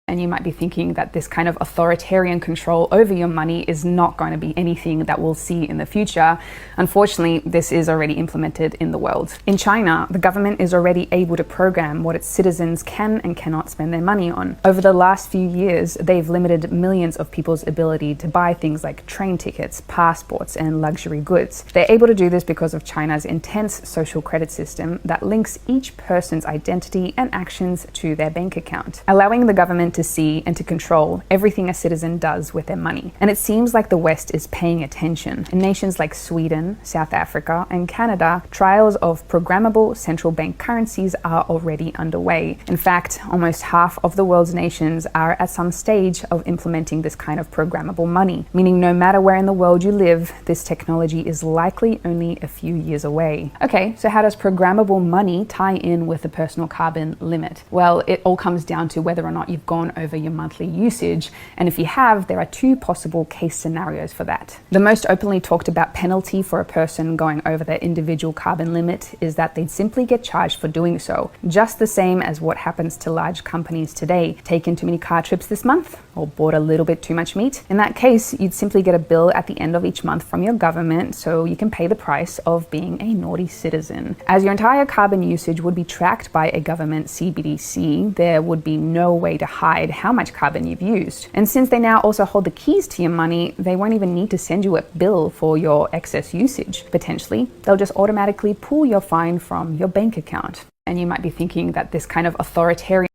And you might be thinking that this kind of authoritarian control over your money is not going to be anything that we'll see in the future. Unfortunately, this is already implemented in the world. In China, the government is already able to program what its citizens can and cannot spend their money on. Over the last few years, they've limited millions of people's ability to buy things like train tickets, passports, and luxury goods. They're able to do this because of China's intense social credit system that links each person's identity and actions to their bank account, allowing the government to see and to control everything a citizen does with their money. And it seems like the West is paying attention. In nations like Sweden, South Africa, and Canada, trials of programmable central bank currencies are already underway. In fact, almost half of the world's nations are at some stage of implementing this kind of programmable money, meaning no matter where in the world you live, this technology is likely only a few years away. Okay, so how does programmable money tie in with the personal carbon limit? Well, it all comes down to whether or not you've gone over your monthly usage, and if you have, there are two possible case scenarios for that. The most openly talked about penalty for a person going over their individual carbon limit is that they'd simply get charged for doing so, just the same as what happens to large companies today. Taken too many car trips this month, or bought a little bit too much meat? In that case, you'd simply get a bill at the end of each month from your government, so you can pay the price of being a naughty citizen. As your entire carbon usage would be tracked by a government Cbdc, there would be no way to hide how much carbon you've used. And since they now also hold the keys to your money, they won't even need to send you a bill for your excess usage. Potentially, they'll just automatically pull your fine from your bank account. And you might be thinking that this kind of authoritarian